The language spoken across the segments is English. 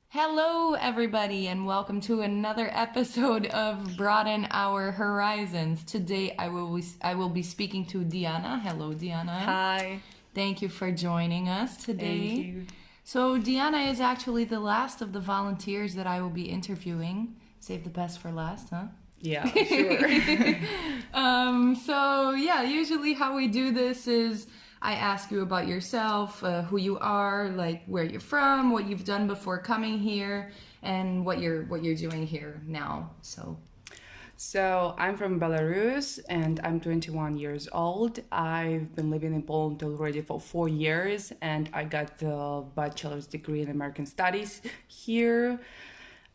Hello, everybody, and welcome to another episode of Broaden Our Horizons. Today, I will be speaking to Diana. Hello, Diana. Hi. Thank you for joining us today. Thank you. So, Diana is actually the last of the volunteers that I will be interviewing. Save the best for last, huh? Yeah, sure. Usually how we do this is I ask you about yourself, who you are, like where you're from, what you've done before coming here, and what you're doing here now. So I'm from Belarus and I'm 21 years old. I've been living in Poland already for 4 years and I got the bachelor's degree in American Studies here.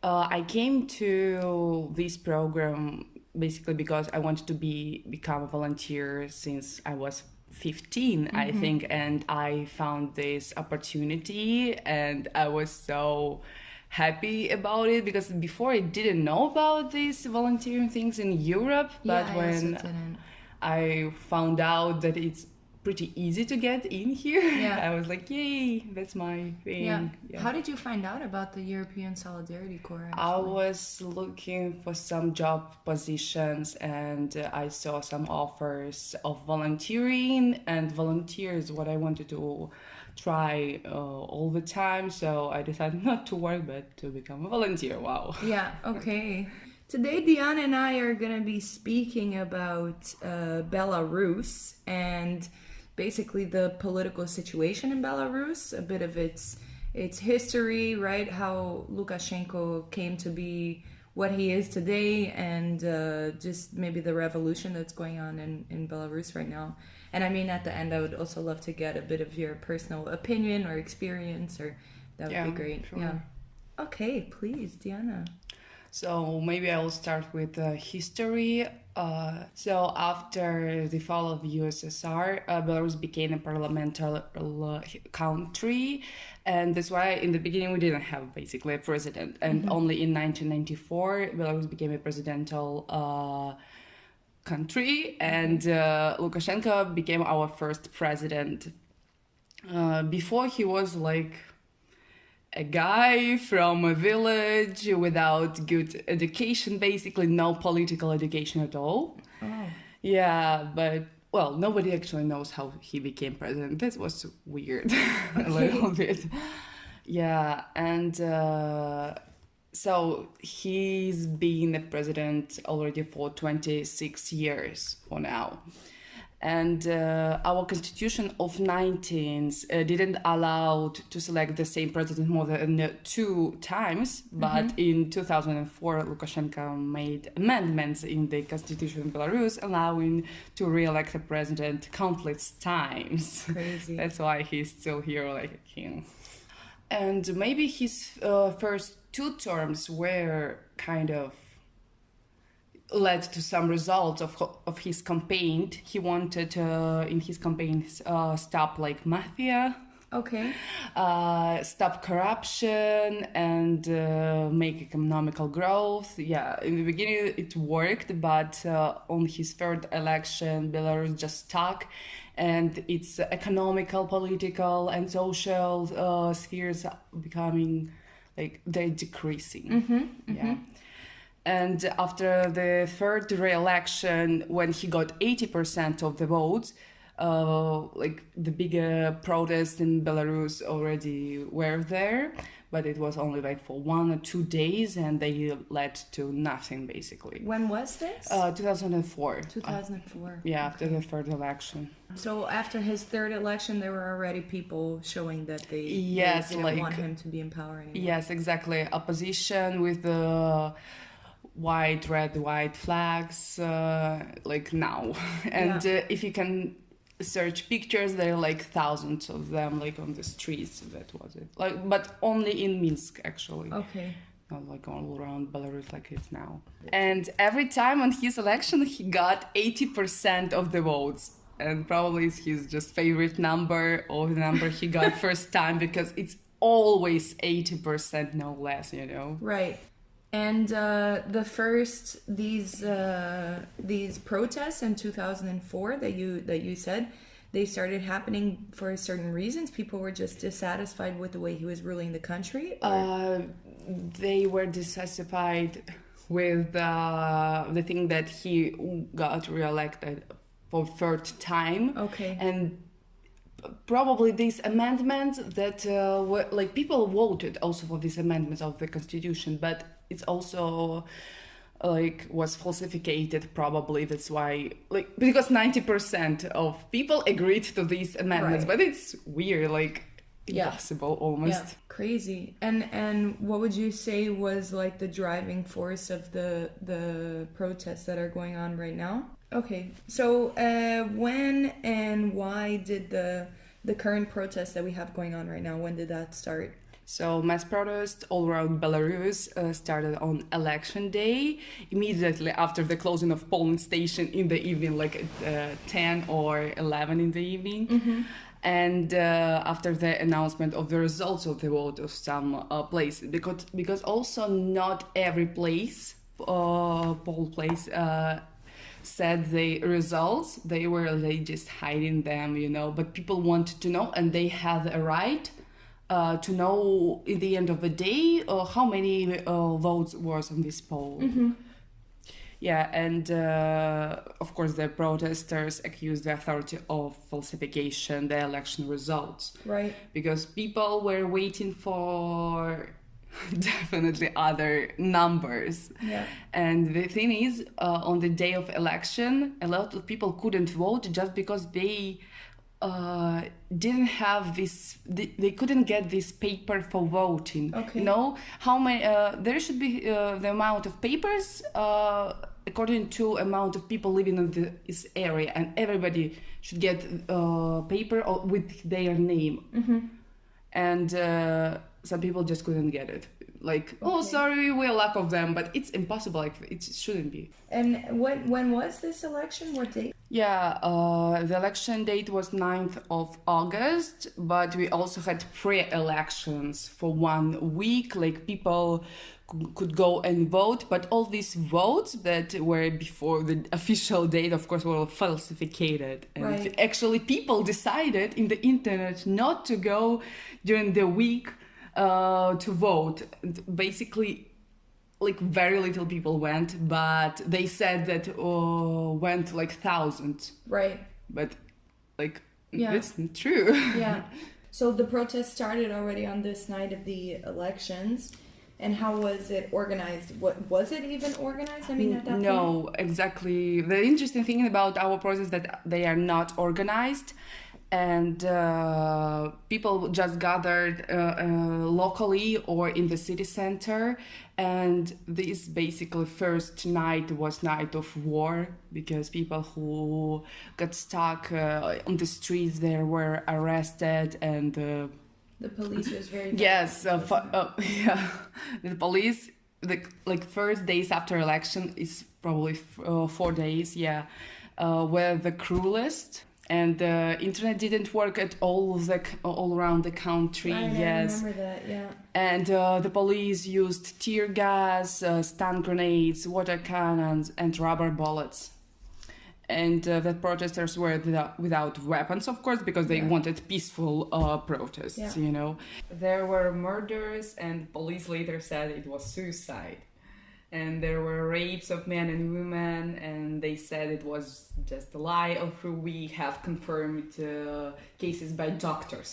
I came to this program basically because I wanted to become a volunteer since I was 15, I think, and I found this opportunity and I was so happy about it because before I didn't know about these volunteering things in Europe, but when I found out that it's pretty easy to get in here, I was like, yay, that's my thing. Yeah. How did you find out about the European Solidarity Corps? I was looking for some job positions and I saw some offers of volunteering, and volunteer is what I wanted to try all the time, so I decided not to work but to become a volunteer. Wow. Yeah, okay. Today, Diana and I are going to be speaking about Belarus and basically the political situation in Belarus, a bit of its history, right? How Lukashenko came to be what he is today, and just maybe the revolution that's going on in Belarus right now. And I mean, at the end, I would also love to get a bit of your personal opinion or experience, or that would be great. Sure. Yeah. Okay, please, Diana. So maybe I'll start with history. So after the fall of USSR, Belarus became a parliamentary country, and that's why in the beginning we didn't have basically a president, and only in 1994 Belarus became a presidential country, and Lukashenko became our first president. Before he was like a guy from a village without good education, basically no political education at all. Oh. Yeah, but well, nobody actually knows how he became president. That was weird, a little bit. Yeah, and so he's been a president already for 26 years for now. And our constitution of 19th didn't allow to select the same president more than 2 times, but in 2004 Lukashenko made amendments in the constitution of Belarus allowing to re-elect a president countless times. Crazy. That's why he's still here like a king. And maybe his first 2 terms were kind of led to some results of his campaign. He wanted in his campaign stop like mafia, stop corruption, and make economical growth. Yeah, in the beginning it worked, but on his third election Belarus just stuck, and its economical, political, and social spheres becoming like they're decreasing. Yeah. And after the third re-election, when he got 80% of the votes, like the bigger protests in Belarus already were there, but it was only like for 1 or 2 days, and they led to nothing basically. When was this? 2004. 2004. After the third election. So after his third election, there were already people showing that they didn't want him to be in power anymore. Yes, exactly. Opposition with the white flags, like now. And if you can search pictures, there are like thousands of them, like on the streets. That was it. Like, but only in Minsk, actually. Okay. Not like all around Belarus like it's now. And every time on his election, he got 80% of the votes. And probably it's his just favorite number, or the number he got first time, because it's always 80%, no less, you know. Right. And these protests in 2004 that you said, they started happening for certain reasons? People were just dissatisfied with the way he was ruling the country? Or? They were dissatisfied with the thing that he got reelected for third time. Okay. And probably these amendments that were like people voted also for these amendments of the constitution, but it's also like was falsificated probably. That's why, like, because 90% of people agreed to these amendments, Right. but it's weird, like impossible almost. Yeah, crazy. And what would you say was like the driving force of the protests that are going on right now? Okay, so when and why did the current protests that we have going on right now, when did that start? So mass protests all around Belarus started on election day, immediately after the closing of polling station in the evening, like at 10 or 11 in the evening. And after the announcement of the results of the vote of some places, because also not every place, poll place, said the results. They just hiding them, but people wanted to know, and they had a right to know in the end of the day how many votes was on this poll. Yeah, and of course the protesters accused the authority of falsification the election results. Right. Because people were waiting for definitely other numbers. Yeah. And the thing is, on the day of election, a lot of people couldn't vote just because they didn't have this, they couldn't get this paper for voting. Okay. How many there should be the amount of papers according to amount of people living in this area, and everybody should get paper with their name. And some people just couldn't get it, like, oh, sorry, we're lack of them, but it's impossible, like it shouldn't be. And when was this election? What date? Yeah, the election date was 9th of August, but we also had pre-elections for 1 week, like people could go and vote, but all these votes that were before the official date, of course, were falsified. And Right. actually people decided in the internet not to go during the week to vote. Basically, like very little people went, but they said that went like thousands. Right. But like, Yeah. it's not true. Yeah. So the protest started already on this night of the elections. And how was it organized? What was it even organized? I mean, at that point? No, exactly. The interesting thing about our protests is that they are not organized, and people just gathered locally or in the city center. And this basically first night was night of war, because people who got stuck on the streets there were arrested, and The police was very yes, violent, wasn't it? yeah, the police, like first days after election is probably 4 days, yeah, were the cruelest, and the internet didn't work at all around the country. Right, Yes, I remember that. Yeah. and the police used tear gas, stun grenades, water cannons, and rubber bullets. And the protesters were without weapons, of course, because they wanted peaceful protests, Yeah. There were murders, and police later said it was suicide. And there were rapes of men and women, and they said it was just a lie, of who we have confirmed cases by doctors,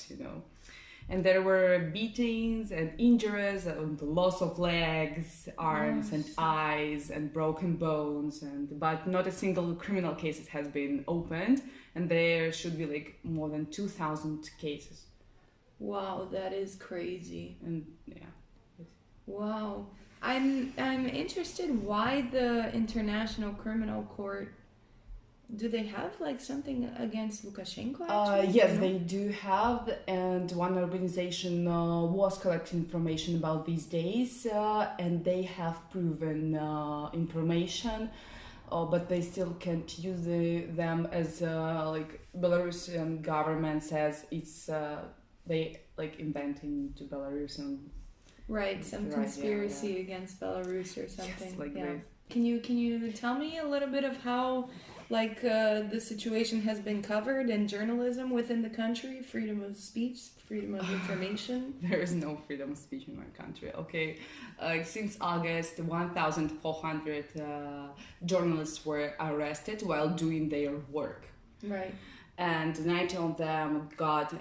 And there were beatings and injuries and loss of legs, arms and eyes and broken bones, but not a single criminal case has been opened, and there should be like more than 2,000 cases. Wow, that is crazy. And yeah. Wow. I'm interested why the International Criminal Court, do they have like something against Lukashenko? Actually? Yes, they do have, and one organization was collecting information about these days, and they have proven information, but they still can't use them as like Belarusian government says it's they like inventing to Belarusian. Right, some Right, conspiracy against Belarus or something. Yes, like yeah. this. Can you tell me a little bit of how like the situation has been covered in journalism within the country, freedom of speech, freedom of information? There is no freedom of speech in my country. Okay, since August, 1,400 journalists were arrested while doing their work. Right. And 90 of them got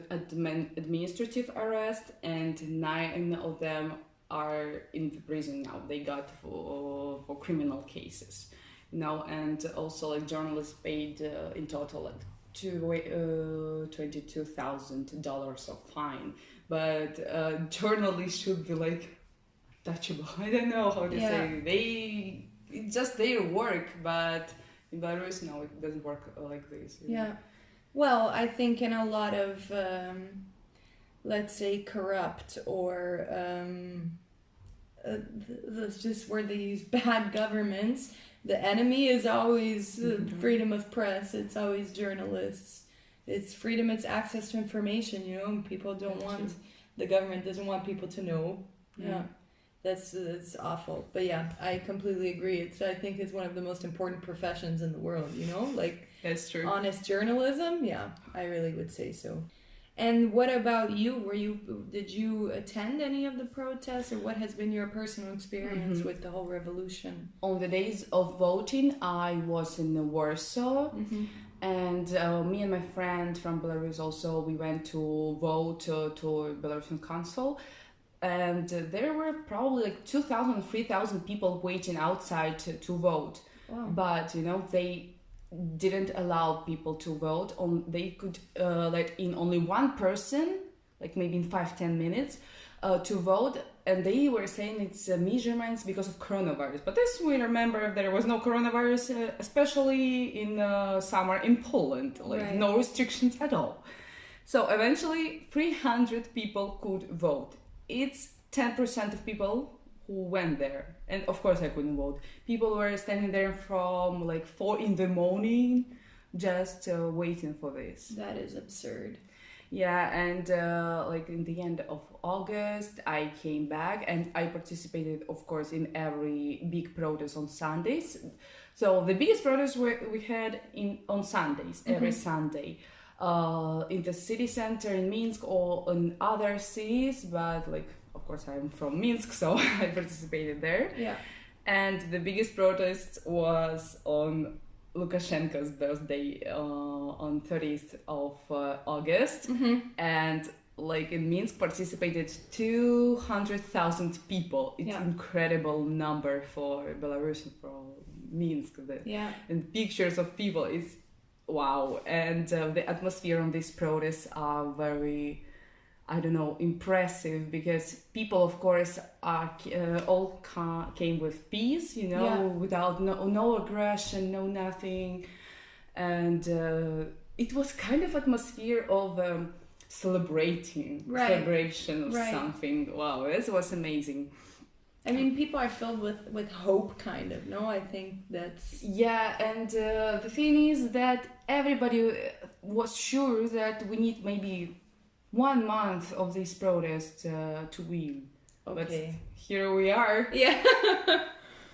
administrative arrest, and 9 of them are in the prison now. They got for criminal cases, and also like journalists paid in total like $22,000 of fine. But journalists should be like touchable. I don't know how to say. It's just their work, but in Belarus, no, it doesn't work like this. Yeah. Well, I think in a lot of, let's say, corrupt or that's just where they use bad governments, the enemy is always freedom of press. It's always journalists. It's freedom, it's access to information, People don't want, the government doesn't want people to know. Yeah. That's awful. But yeah, I completely agree. I think it's one of the most important professions in the world, like that's true. Honest journalism. Yeah, I really would say so. And what about you? Did you attend any of the protests, or what has been your personal experience with the whole revolution? On the days of voting, I was in Warsaw, and me and my friend from Belarus also, we went to vote to Belarusian council. And there were probably like 2,000, 3,000 people waiting outside to vote. Wow. But, they didn't allow people to vote. They could let in only one person, like maybe in 5-10 minutes, to vote. And they were saying it's measurements because of coronavirus. But as we remember, there was no coronavirus, especially in summer in Poland. No restrictions at all. So eventually 300 people could vote. It's 10% of people who went there. And of course I couldn't vote. People were standing there from like 4 a.m. just waiting for this. That is absurd. Yeah, and like in the end of August, I came back and I participated, of course, in every big protest on Sundays. So the biggest protest we had on Sundays, every Sunday. In the city center in Minsk or in other cities, but of course I'm from Minsk, so I participated there. Yeah. And the biggest protest was on Lukashenko's birthday on 30th of August. And in Minsk participated 200,000 people. It's an incredible number for Belarus and for Minsk. And pictures of people is wow. And the atmosphere on these protests are very, impressive, because people, of course, all came with peace, without no aggression, no nothing. And it was kind of atmosphere of celebration of something. Wow, this was amazing. I mean, people are filled with hope, kind of, no? I think that's... Yeah, and the thing is that everybody was sure that we need maybe 1 month of this protest to win. Okay. But here we are. Yeah.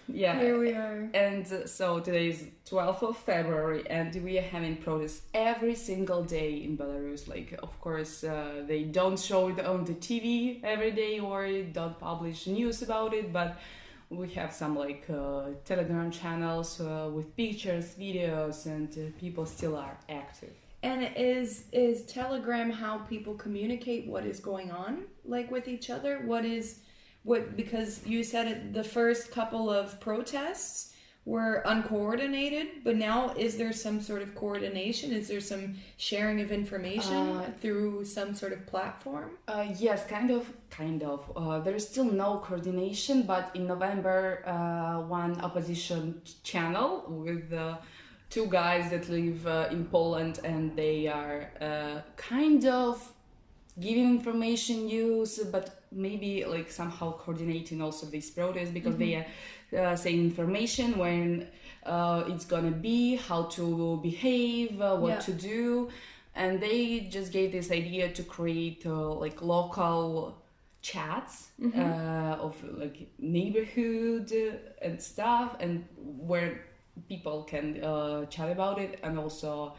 Yeah. Here we are. And so today is 12th of February, and we are having protests every single day in Belarus. Of course, they don't show it on the TV every day or don't publish news about it, but we have some Telegram channels with pictures, videos, and people still are active. And is Telegram how people communicate what is going on, with each other? Because you said it, the first couple of protests were uncoordinated, but now is there some sort of coordination? Is there some sharing of information through some sort of platform? Yes, kind of. There is still no coordination, but in November, one opposition channel with 2 guys that live in Poland, and they are kind of giving information news, but maybe somehow coordinating also these protests, because they are saying information when it's gonna be, how to behave, what to do, and they just gave this idea to create local chats of neighborhood and stuff, and where people can chat about it and also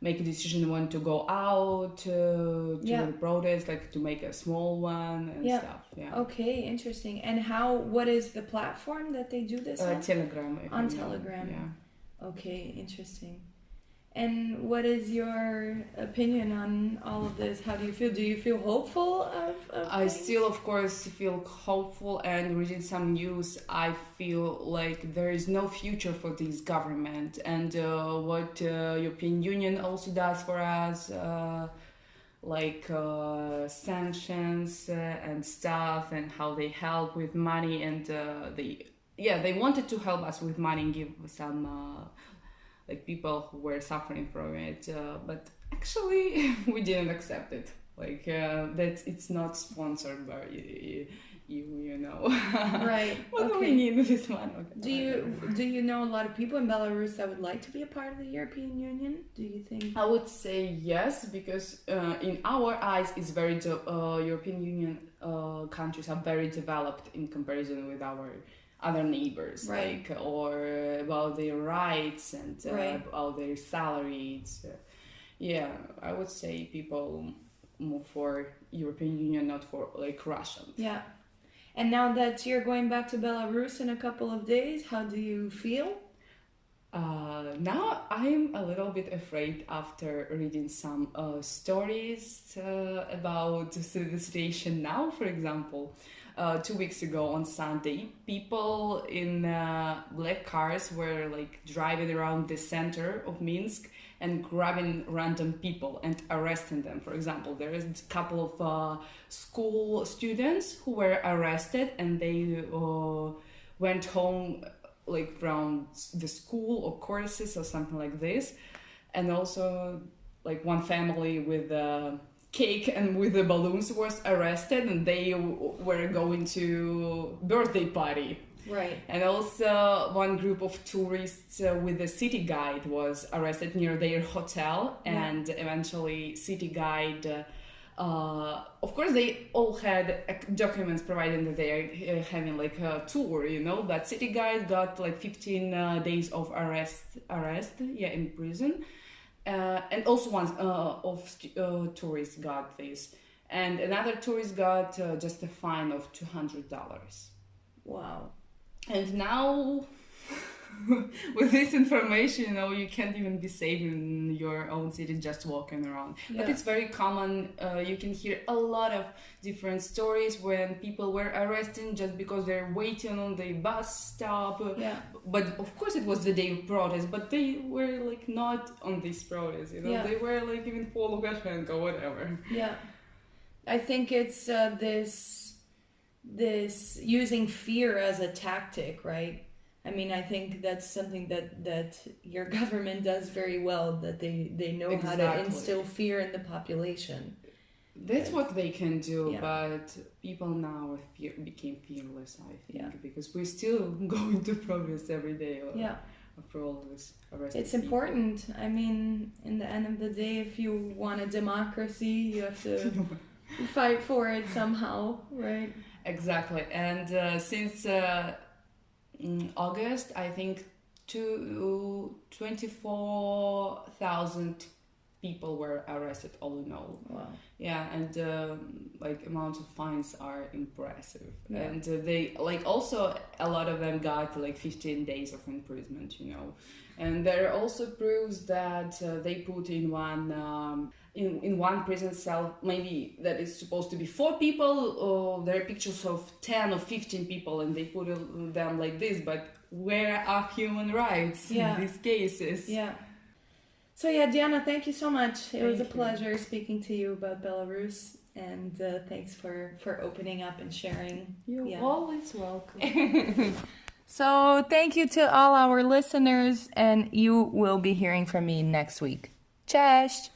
make a decision when to go out to Yeah. the protest, like to make a small one and Yeah. stuff. Yeah. Okay, interesting. And what is the platform that they do this on? Telegram. If On you know. Telegram. Yeah. Okay, interesting. And what is your opinion on all of this? How do you feel? Do you feel hopeful of I things? still, of course, feel hopeful, and reading some news, I feel like there is no future for this government. And what European Union also does for us, like sanctions and stuff, and how they help with money, and they wanted to help us with money and give some like people who were suffering from it, but actually we didn't accept it. Like that it's not sponsored by you know. Right. What do we Okay. need with this money? Okay. Do you know a lot of people in Belarus that would like to be a part of the European Union? Do you think? I would say yes, because in our eyes, it's very European Union countries are very developed in comparison with our other neighbors, Right. like or about their rights and Right. about their salaries. Yeah, I would say people move for European Union, not for like Russia. Yeah. And now that you're going back to Belarus in a couple of days, how do you feel? Now I'm a little bit afraid after reading some stories about the situation now. For example, 2 weeks ago on Sunday, people in black cars were like driving around the center of Minsk and grabbing random people and arresting them. For example, there is a couple of school students who were arrested, and they went home like from the school or courses or something like this. And also like one family with cake and with the balloons was arrested, and they were going to birthday party. Right. And also one group of tourists with a city guide was arrested near their hotel, and eventually city guide of course they all had documents providing that they are having like a tour, you know, but city guide got like 15 days of arrest in prison, and also one of tourists got this, and another tourist got just a fine of $200. Wow. And now with this information, you know, you can't even be safe in your own city just walking around. Yeah. But it's very common. You can hear a lot of different stories when people were arrested just because they're waiting on the bus stop. Yeah. But of course it was the day of protest, but they were like not on this protest, you know. Yeah. They were like even for Lukashenko, whatever. Yeah. I think it's this using fear as a tactic, right? I mean, I think that's something that your government does very well, that they know how to Exactly. instill fear in the population. That's what they can do, Yeah. but people now became fearless, I think, Yeah. because we're still going to protest every day Yeah. after all this arrested It's people. important. I mean, in the end of the day, if you want a democracy, you have to fight for it somehow, right? Exactly, and since in August, I think 24,000 people were arrested all in all. Wow. Yeah, and like amounts of fines are impressive, Yeah. and they like also a lot of them got like 15 days of imprisonment, you know, and there are also proofs that they put in one. In one prison cell, maybe that is supposed to be 4 people, or there are pictures of 10 or 15 people, and they put them like this. But where are human rights Yeah. in these cases? Yeah. So yeah, Diana, thank you so much. It was a Thank you. pleasure speaking to you about Belarus, and thanks for opening up and sharing. You're Yeah. always welcome. So thank you to all our listeners, and you will be hearing from me next week. Cześć!